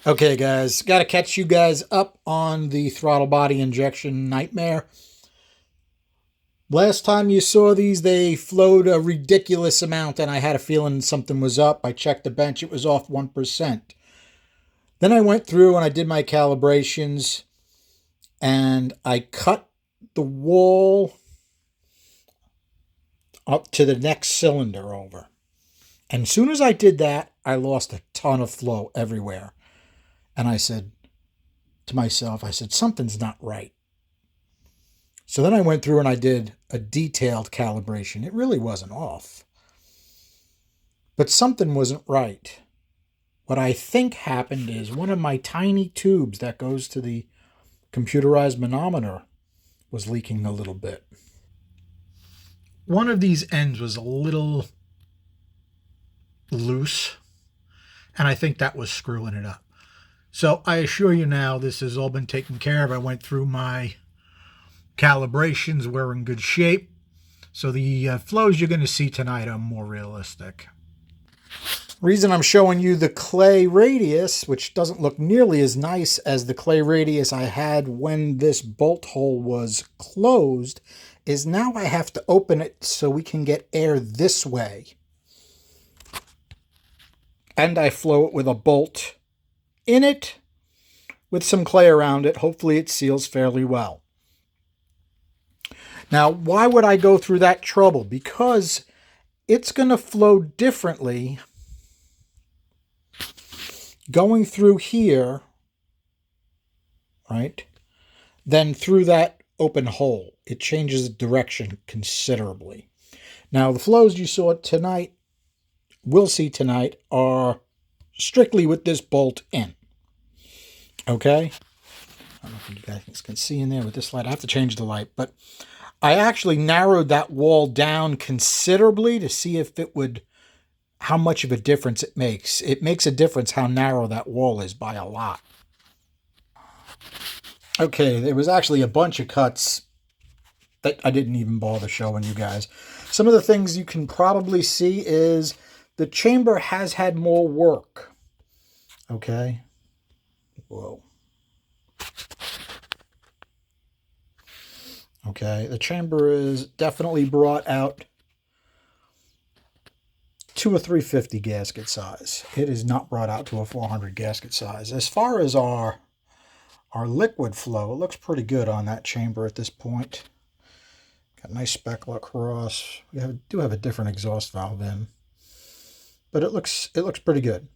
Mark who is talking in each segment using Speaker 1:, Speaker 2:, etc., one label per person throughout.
Speaker 1: Okay, guys, got to catch you guys up on the throttle body injection nightmare. Last time you saw these, they flowed a ridiculous amount, and I had a feeling something was up. I checked the bench, it was off 1%. Then I went through and I did my calibrations, and I cut the wall up to the next cylinder over. And as soon as I did that, I lost a ton of flow everywhere. And I said to myself, something's not right. So then I went through and I did a detailed calibration. It really wasn't off, but something wasn't right. What I think happened is one of my tiny tubes that goes to the computerized manometer was leaking a little bit. One of these ends was a little loose, and I think that was screwing it up. So I assure you now, this has all been taken care of. I went through my calibrations. We're in good shape. So the flows you're going to see tonight are more realistic. Reason I'm showing you the clay radius, which doesn't look nearly as nice as the clay radius I had when this bolt hole was closed, is now I have to open it so we can get air this way. And I flow it with a bolt in it with some clay around it. Hopefully it seals fairly well. Now, why would I go through that trouble? Because it's going to flow differently going through here, right, than through that open hole. It changes direction considerably. Now, the flows you saw tonight, we'll see tonight, are strictly with this bolt in. Okay? I don't know if you guys can see in there with this light. I have to change the light, but I actually narrowed that wall down considerably to see if it would, how much of a difference it makes. It makes a difference how narrow that wall is by a lot. Okay, there was actually a bunch of cuts that I didn't even bother showing you guys. Some of the things you can probably see is the chamber has had more work. Okay. Whoa. Okay, the chamber is definitely brought out to a 350 gasket size. It is not brought out to a 400 gasket size. As far as our liquid flow, it looks pretty good on that chamber at this point. Got a nice speckle across. We do have a different exhaust valve in, but it looks pretty good.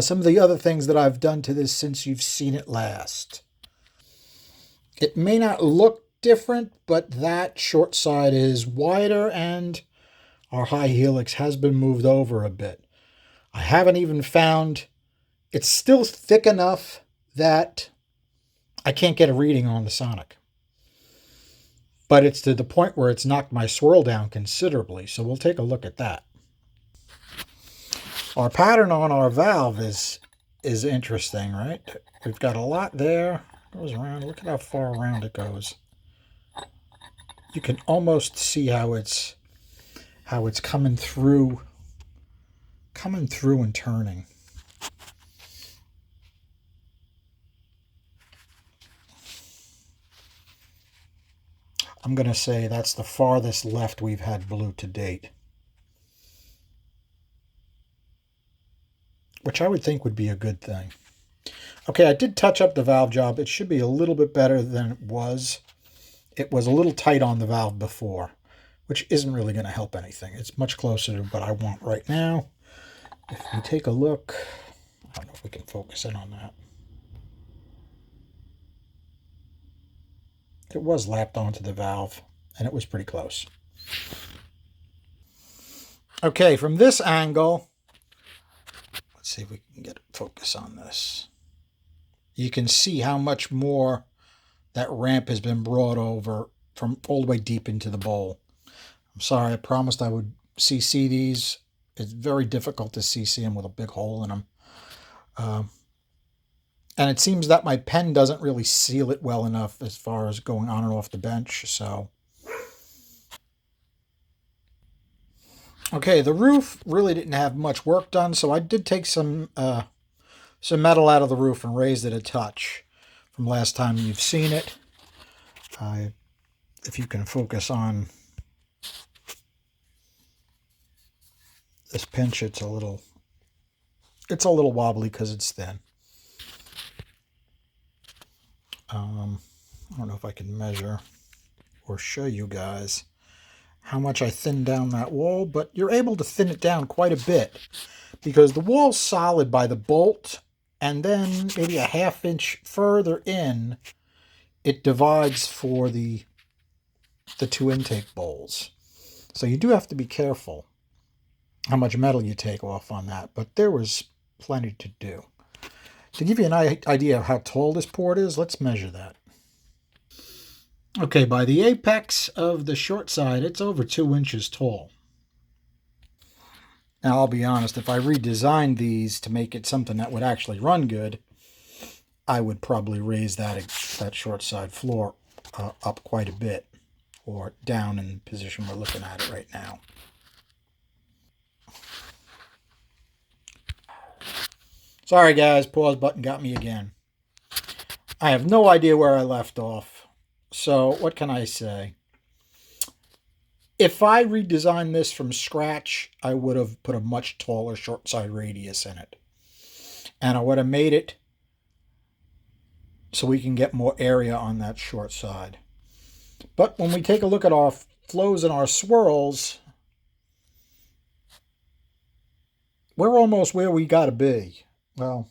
Speaker 1: Some of the other things that I've done to this since you've seen it last. It may not look different, but that short side is wider and our high helix has been moved over a bit. I haven't even found, it's still thick enough that I can't get a reading on the sonic. But it's to the point where it's knocked my swirl down considerably, so we'll take a look at that. Our pattern on our valve is interesting, right? We've got a lot there. It goes around. Look at how far around it goes. You can almost see how it's coming through and turning. I'm going to say that's the farthest left we've had blue to date, which I would think would be a good thing. Okay, I did touch up the valve job. It should be a little bit better than it was. It was a little tight on the valve before, which isn't really going to help anything. It's much closer to what I want right now. If we take a look, I don't know if we can focus in on that. It was lapped onto the valve, and it was pretty close. Okay, from this angle, let's see if we can get focus on this. You can see how much more that ramp has been brought over from all the way deep into the bowl. I'm sorry, I promised I would CC these. It's very difficult to CC them with a big hole in them. And it seems that my pen doesn't really seal it well enough as far as going on and off the bench. So, okay, the roof really didn't have much work done, so I did take some some metal out of the roof and raised it a touch from last time you've seen it. If you can focus on this pinch, it's a little wobbly because it's thin. I don't know if I can measure or show you guys how much I thinned down that wall, but you're able to thin it down quite a bit because the wall's solid by the bolt, and then maybe a ½ inch further in, it divides for the two intake bowls. So you do have to be careful how much metal you take off on that, but there was plenty to do. To give you an idea of how tall this port is, let's measure that. Okay, by the apex of the short side, it's over 2 inches tall. Now, I'll be honest, if I redesigned these to make it something that would actually run good, I would probably raise that short side floor up quite a bit, or down in the position we're looking at it right now. Sorry guys, pause button got me again. I have no idea where I left off. So what can I say? If I redesigned this from scratch, I would have put a much taller short side radius in it. And I would have made it so we can get more area on that short side. But when we take a look at our flows and our swirls, we're almost where we got to be. Well,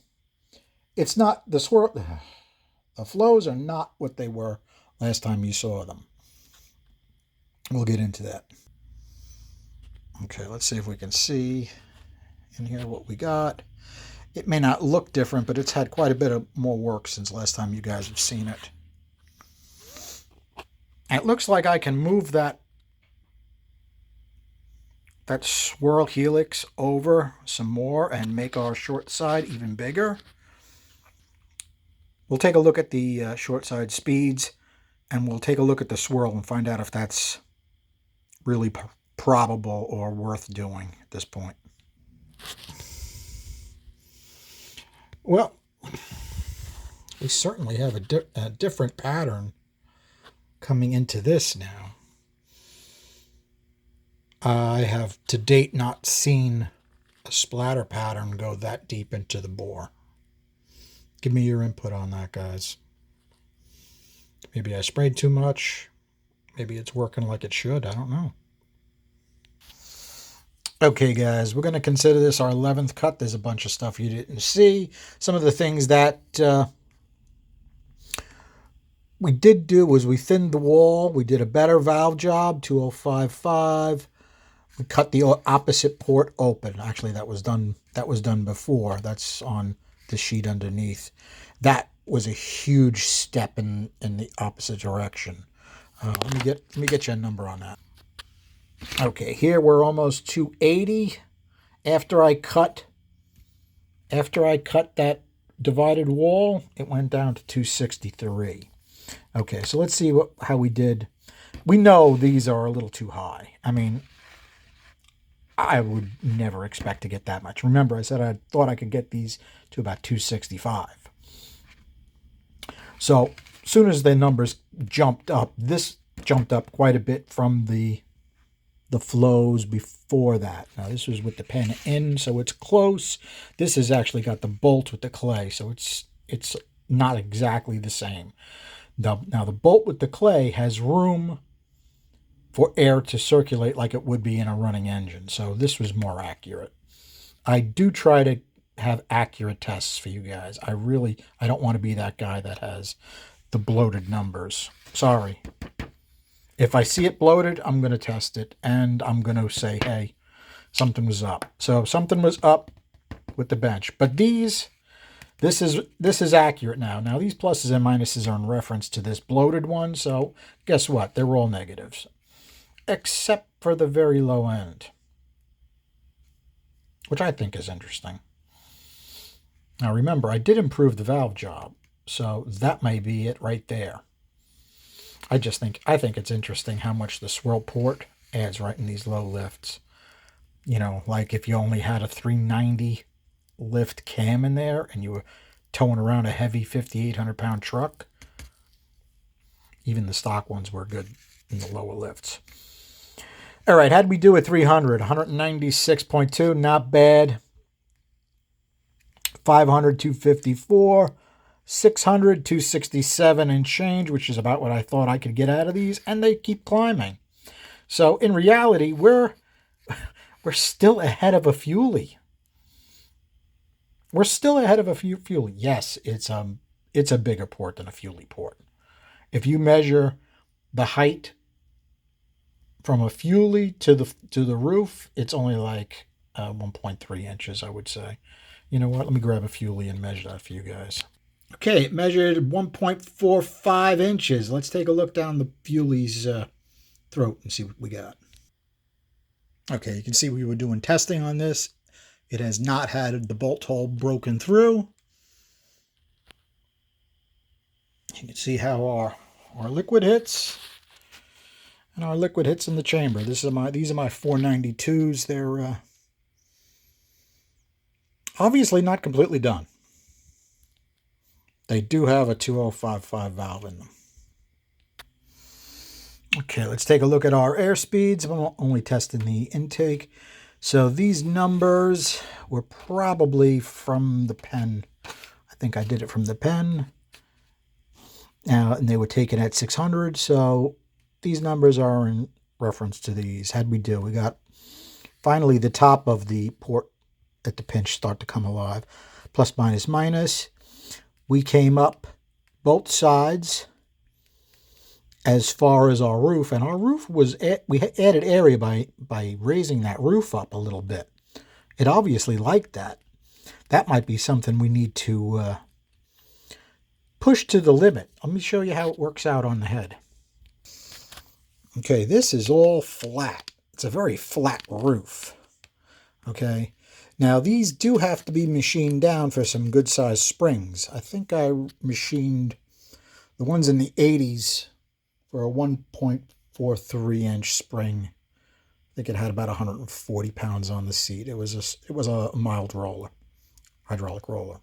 Speaker 1: it's not the swirl. The flows are not what they were last time you saw them. We'll get into that. Okay, let's see if we can see in here what we got. It may not look different, but it's had quite a bit of more work since last time you guys have seen it. And it looks like I can move that swirl helix over some more and make our short side even bigger. We'll take a look at the short side speeds, and we'll take a look at the swirl and find out if that's really probable or worth doing at this point. Well, we certainly have a different pattern coming into this now. I have to date not seen a splatter pattern go that deep into the bore. Give me your input on that, guys. Maybe I sprayed too much. Maybe it's working like it should. I don't know. Okay, guys, we're going to consider this our 11th cut. There's a bunch of stuff you didn't see. Some of the things that we did do was we thinned the wall. We did a better valve job, 2055. We cut the opposite port open. Actually, that was done before. That's on the sheet underneath. That was a huge step in the opposite direction. Let me get you a number on that. Okay, here we're almost 280. After I cut that divided wall, it went down to 263. Okay, so let's see how we did. We know these are a little too high. I mean, I would never expect to get that much. Remember, I said I thought I could get these to about 265. So, as soon as the numbers jumped up, this jumped up quite a bit from the flows before that. Now, this was with the pen in, so it's close. This has actually got the bolt with the clay, so it's not exactly the same. Now, the bolt with the clay has room for air to circulate like it would be in a running engine. So this was more accurate. I do try to have accurate tests for you guys. I don't want to be that guy that has the bloated numbers. Sorry. If I see it bloated, I'm going to test it, and I'm going to say, hey, something was up. So something was up with the bench. But this is accurate now. Now, these pluses and minuses are in reference to this bloated one, so guess what? They're all negatives, except for the very low end, which I think is interesting. Now, remember, I did improve the valve job, so that may be it right there. I think it's interesting how much the swirl port adds right in these low lifts. You know, like if you only had a 390 lift cam in there and you were towing around a heavy 5,800-pound truck, even the stock ones were good in the lower lifts. All right, how'd we do at 300? 196.2, not bad. 500, 254. 600, 267 and change, which is about what I thought I could get out of these, and they keep climbing. So in reality, we're still ahead of a fuelie. We're still ahead of a fuelie. Yes, it's a bigger port than a fuelie port. If you measure the height from a fuelie to the roof, it's only like 1.3 inches, I would say. You know what? Let me grab a fuelie and measure that for you guys. Okay, it measured 1.45 inches. Let's take a look down the fuelie's throat and see what we got. Okay, you can see we were doing testing on this. It has not had the bolt hole broken through. You can see how our liquid hits. And our liquid hits in the chamber. These are my 492s. They're obviously not completely done. They do have a 2055 valve in them. Okay, let's take a look at our air speeds. I'm only testing the intake. So these numbers were probably from the pen. I think I did it from the pen. And they were taken at 600. So these numbers are in reference to these. How'd we do? We got finally the top of the port at the pinch start to come alive. Plus, minus, minus. We came up both sides as far as our roof, and our roof was, we added area by raising that roof up a little bit. It obviously liked that. That might be something we need to push to the limit. Let me show you how it works out on the head. Okay, this is all flat. It's a very flat roof. Okay. Now, these do have to be machined down for some good-sized springs. I think I machined the ones in the 80s for a 1.43-inch spring. I think it had about 140 pounds on the seat. It was a mild roller, hydraulic roller.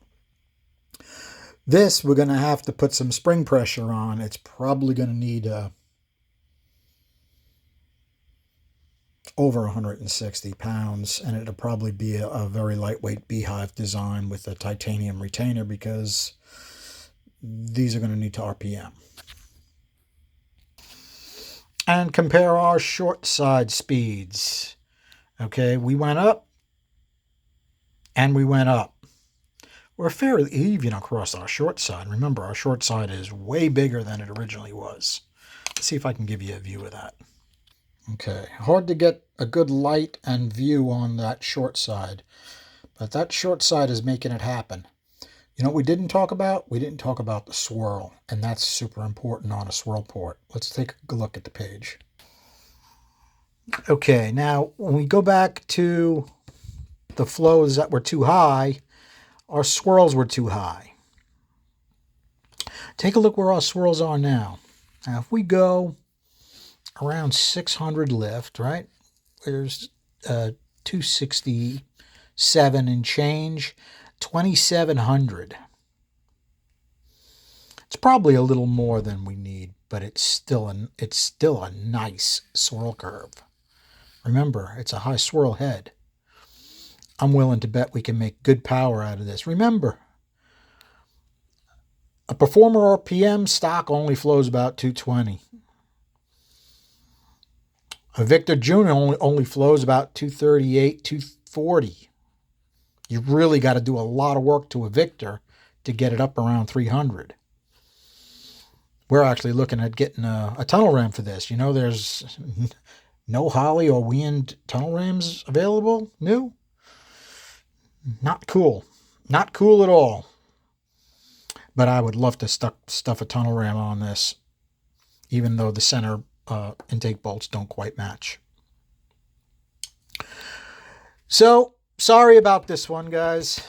Speaker 1: This, we're going to have to put some spring pressure on. It's probably going to need over 160 pounds, and it'll probably be a very lightweight beehive design with a titanium retainer because these are going to need to RPM. And compare our short side speeds. Okay, we went up and we went up. We're fairly even across our short side. Remember, our short side is way bigger than it originally was. Let's see if I can give you a view of that. Okay, hard to get a good light and view on that short side, but that short side is making it happen. You know what we didn't talk about? We didn't talk about the swirl, and that's super important on a swirl port. Let's take a look at the page. Okay, now when we go back to the flows that were too high, our swirls were too high. Take a look where our swirls are now. Now, if we go around 600 lift, right? There's 267 and change, 2,700. It's probably a little more than we need, but it's still a nice swirl curve. Remember, it's a high swirl head. I'm willing to bet we can make good power out of this. Remember, a Performer RPM stock only flows about 220. A Victor Junior only flows about 238, 240. You really got to do a lot of work to a Victor to get it up around 300. We're actually looking at getting a tunnel ram for this. You know, there's no Holley or Wind tunnel rams available, new. Not cool. Not cool at all. But I would love to stuff a tunnel ram on this, even though the center intake bolts don't quite match. So, sorry about this one, guys.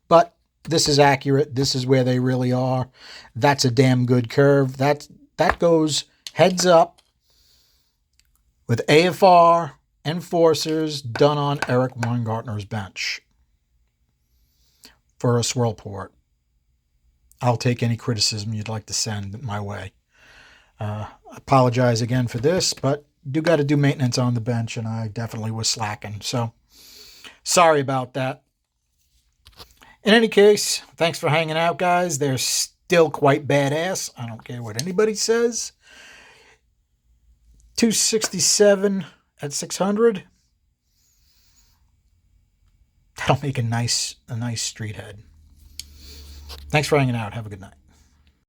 Speaker 1: But this is accurate. This is where they really are. That's a damn good curve. That goes heads up with AFR enforcers done on Eric Weingartner's bench. for a swirl port. I'll take any criticism you'd like to send my way. Apologize again for this, but do got to do maintenance on the bench, and I definitely was slacking. So sorry about that. In any case, thanks for hanging out, guys. They're still quite badass. I don't care what anybody says. 267 at 600. That'll make a nice street head. Thanks for hanging out. Have a good night.